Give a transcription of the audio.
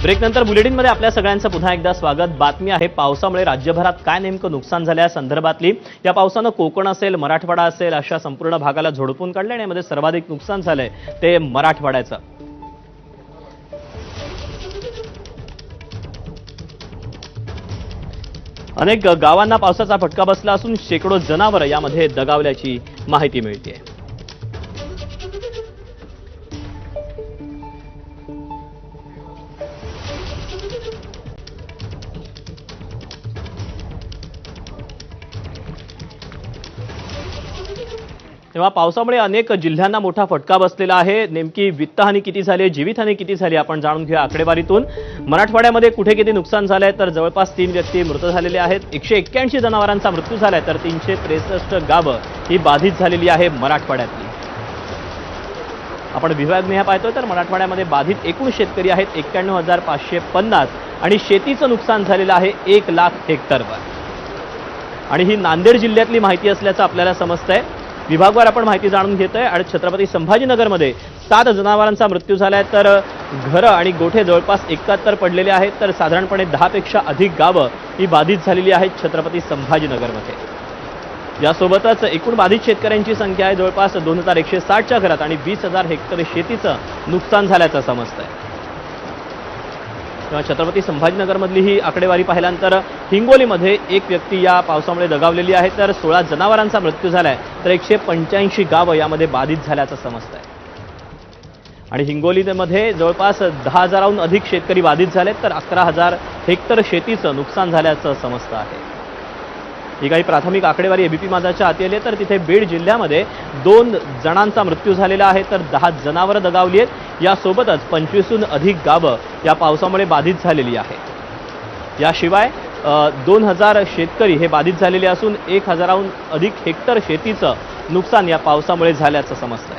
ब्रेकनंतर बुलेटिनमध्ये आपल्या सगळ्यांचं पुन्हा एकदा स्वागत। बातमी आहे पावसामुळे राज्यभरात काय नेमकं नुकसान झालं या संदर्भातली। या पावसानं कोकण असेल, मराठवाडा असेल अशा संपूर्ण भागाला झोडपून काढले आणि यामध्ये सर्वाधिक नुकसान झालंय ते मराठवाड्याचं। अनेक गावांना पावसाचा फटका बसला असून शेकडो जनावरं यामध्ये दगावल्याची माहिती मिळते। तेव्हा पावसामुळे अनेक जिल्ह्यांना मोठा फटका बसलेला आहे। नेमकी वित्तहानी किती झाली, जीवितहानी किती झाली आपण जाणून घेऊया आकडेवारीतून। मराठवाड्यामध्ये कुठे किती नुकसान झालंय तर जवळपास 3 व्यक्ती मृत झालेले आहेत। 181 जनावरांचा मृत्यू झालाय तर 363 गावं ही बाधित झालेली आहे मराठवाड्यातली। आपण विभागनिहाय पाहतोय तर मराठवाड्यामध्ये बाधित एकूण शेतकरी आहेत 91,550 आणि शेतीचं नुकसान झालेलं आहे 1 लाख हेक्टरवर। आणि ही नांदेड जिल्ह्यातली माहिती असल्याचं आपल्याला समजतंय। विभागवार आपण माहिती जाणून घेतोय। आणि छत्रपती संभाजीनगरमध्ये 7 जनावरांचा मृत्यू झालाय तर घरं आणि गोठे जवळपास 71 पडलेले आहेत तर साधारणपणे 10 पेक्षा अधिक गावं ही बाधित झालेली आहेत छत्रपती संभाजीनगरमध्ये। यासोबतच एकूण बाधित शेतकऱ्यांची संख्या आहे जवळपास 2160च्या घरात आणि 20,000 हेक्टर शेतीचं नुकसान झाल्याचं समजतंय। छत्रपती संभाजीनगरमधली ही आकडेवारी पाहिल्यानंतर हिंगोलीमध्ये एक व्यक्ती या पावसामुळे दगावलेली आहे तर 16 जनावरांचा मृत्यू झालाय तर 185 गावं यामध्ये बाधित झाल्याचं समजतंय। आणि हिंगोलीमध्ये जवळपास 10,000हून अधिक शेतकरी बाधित झालेत तर 11,000 हेक्टर शेतीचं नुकसान झाल्याचं समजतं आहे। ही काही प्राथमिक आकडेवारी एबीपी माझाच्या हाती आली तर तिथे बीड जिल्ह्यामध्ये 2 जणांचा मृत्यू झालेला आहे तर 10 जनावरं दगावली आहेत। यासोबतच 25हून अधिक गावं या पावसामुळे बाधित झालेली आहेत। याशिवाय 2000 शेतकरी हे बाधित झालेले असून 1000हून अधिक हेक्टर शेतीचं नुकसान या पावसामुळे झाल्याचं समजतंय।